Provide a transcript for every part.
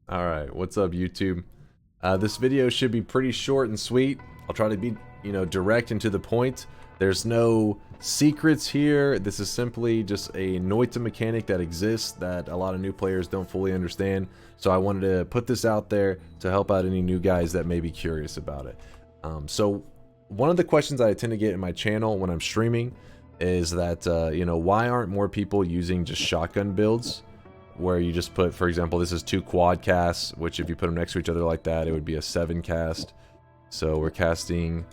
Alright, what's up YouTube? This video should be pretty short and sweet. I'll try to be, direct and to the point. There's no secrets here. This is simply just a Noita mechanic that exists that a lot of new players don't fully understand. So I wanted to put this out there to help out any new guys that may be curious about it. So one of the questions that I tend to get in my channel when I'm streaming is that, why aren't more people using just shotgun builds? Where you just put, for example, this is 2 quad casts, which if you put them next to each other like that, it would be a 7 cast. So we're casting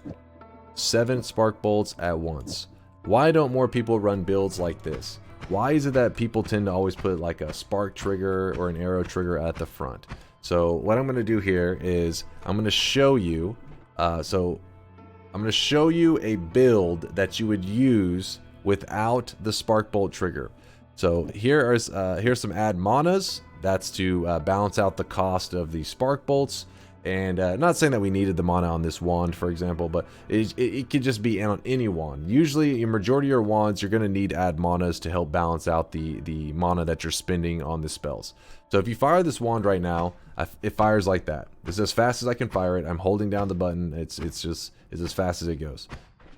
7 spark bolts at once. Why don't more people run builds like this? Why is it that people tend to always put like a spark trigger or an arrow trigger at the front? So what I'm going to do here is I'm going to show you, I'm going to show you a build that you would use without the spark bolt trigger. So here's some add manas. That's to balance out the cost of the spark bolts. And not saying that we needed the mana on this wand, for example, but it could just be on any wand. Usually, in majority of your wands, you're going to need add manas to help balance out the mana that you're spending on the spells. So if you fire this wand right now, it fires like that. This is as fast as I can fire it. I'm holding down the button. It's as fast as it goes.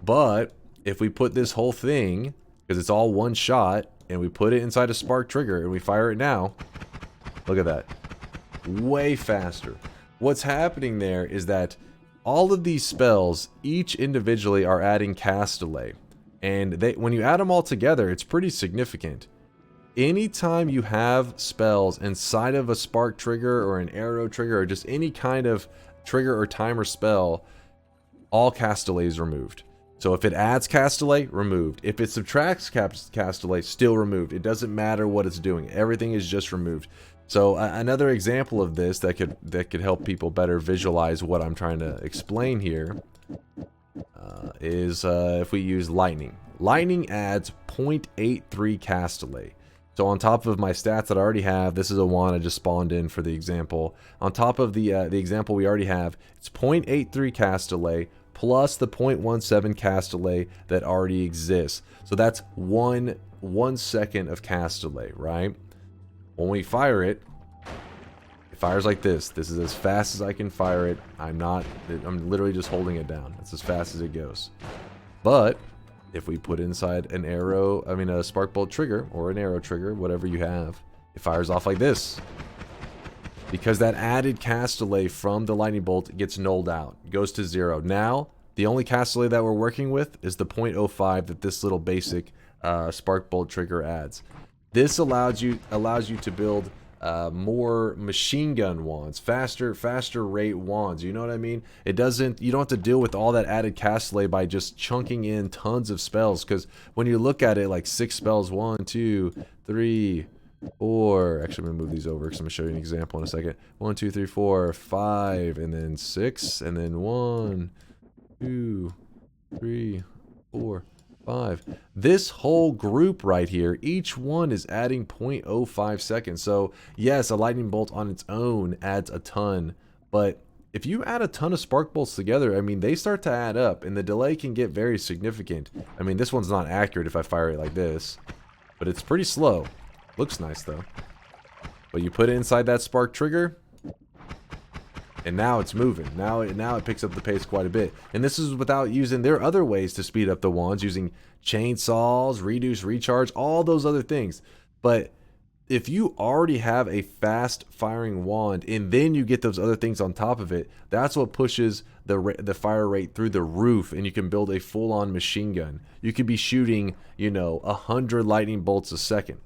But if we put this whole thing, because it's all one shot, and we put it inside a spark trigger and we fire it now, look at that. Way faster. What's happening there is that all of these spells, each individually, are adding cast delay. And when you add them all together, it's pretty significant. Anytime you have spells inside of a spark trigger or an arrow trigger or just any kind of trigger or timer spell, all cast delay is removed. So if it adds cast delay, removed. If it subtracts cast delay, still removed. It doesn't matter what it's doing. Everything is just removed. So another example of this that could help people better visualize what I'm trying to explain here is if we use lightning. Lightning adds 0.83 cast delay. So on top of my stats that I already have, this is a wand I just spawned in for the example. On top of the example we already have, it's 0.83 cast delay plus the 0.17 cast delay that already exists. So that's one second of cast delay, right? When we fire it, it fires like this. This is as fast as I can fire it. I'm literally just holding it down. That's as fast as it goes. But if we put inside an arrow, a spark bolt trigger or an arrow trigger, whatever you have, it fires off like this. Because that added cast delay from the lightning bolt gets nulled out. It goes to 0. Now, the only cast delay that we're working with is the 0.05 that this little basic spark bolt trigger adds. This allows you to build more machine gun wands, faster rate wands. You know what I mean? You don't have to deal with all that added cast delay by just chunking in tons of spells. Because when you look at it, like 6 spells, 1, 2, 3, 4. Actually, I'm gonna move these over because I'm gonna show you an example in a second. 1, 2, 3, 4, 5, and then 6, and then 1, 2, 3, 4, 5. This whole group right here, each one is adding 0.05 seconds. So yes, a lightning bolt on its own adds a ton, but if you add a ton of spark bolts together, they start to add up, and the delay can get very significant. This one's not accurate if I fire it like this, but it's pretty slow. Looks nice though. But you put it inside that spark trigger, and now it's moving. Now it picks up the pace quite a bit. And this is without using, there are other ways to speed up the wands, using chainsaws, reduce, recharge, all those other things. But if you already have a fast firing wand and then you get those other things on top of it, that's what pushes the fire rate through the roof, and you can build a full-on machine gun. You could be shooting, 100 lightning bolts a second.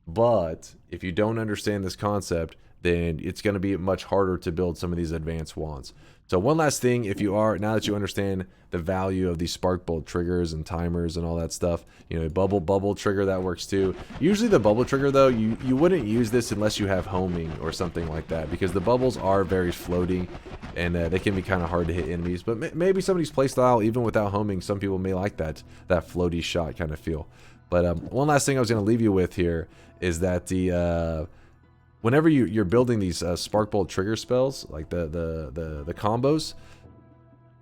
But if you don't understand this concept, then it's going to be much harder to build some of these advanced wands. So one last thing, now that you understand the value of these spark bolt triggers and timers and all that stuff, a bubble trigger, that works too. Usually the bubble trigger though, you wouldn't use this unless you have homing or something like that, because the bubbles are very floaty and they can be kind of hard to hit enemies. But maybe somebody's playstyle, even without homing, some people may like that floaty shot kind of feel. But one last thing I was going to leave you with here is that whenever you're building these spark bolt trigger spells, like the combos,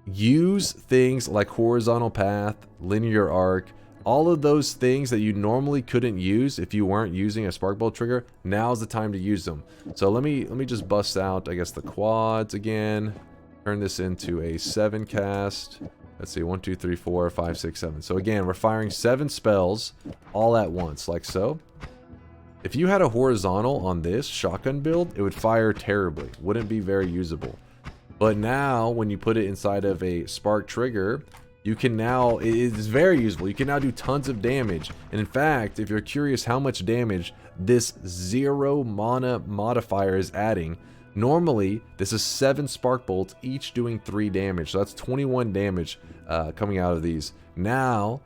use things like horizontal path, linear arc, all of those things that you normally couldn't use if you weren't using a spark bolt trigger, now's the time to use them. So let me just bust out, I guess, the quads again. Turn this into a 7 cast. Let's see, 1, 2, 3, 4, 5, 6, 7. So again, we're firing 7 spells all at once, like so. If you had a horizontal on this shotgun build, it would fire terribly. Wouldn't be very usable. But now, when you put it inside of a spark trigger, you can now, it is very useful. You can now do tons of damage. And in fact, if you're curious how much damage this 0 mana modifier is adding, normally this is 7 spark bolts, each doing 3 damage. So that's 21 damage coming out of these. Now,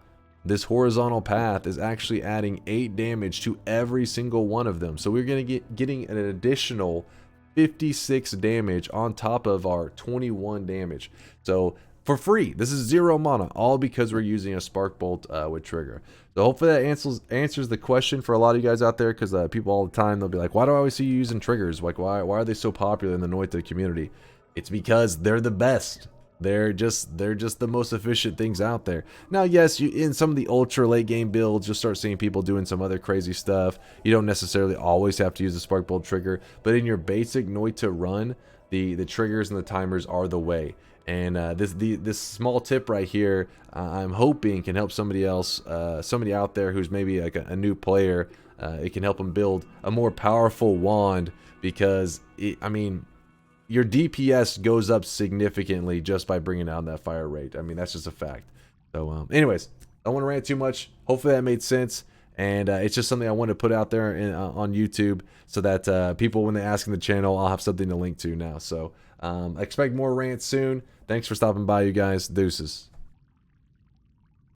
this horizontal path is actually adding 8 damage to every single one of them. So we're going to getting an additional 56 damage on top of our 21 damage. So for free, this is 0 mana, all because we're using a spark bolt with trigger. So hopefully that answers the question for a lot of you guys out there, because people all the time, they'll be like, why do I always see you using triggers? Like, why are they so popular in the Noita community? It's because they're the best. They're just the most efficient things out there. Now, yes, in some of the ultra late game builds, you'll start seeing people doing some other crazy stuff. You don't necessarily always have to use the spark bolt trigger, but in your basic Noita run, the triggers and the timers are the way. And this small tip right here, I'm hoping can help somebody else, somebody out there who's maybe like a new player. It can help them build a more powerful wand, because I mean, your DPS goes up significantly just by bringing down that fire rate. I mean, that's just a fact. So, anyways, I don't want to rant too much. Hopefully that made sense. And it's just something I want to put out there on YouTube, so that people, when they ask in the channel, I'll have something to link to now. So, expect more rants soon. Thanks for stopping by, you guys. Deuces.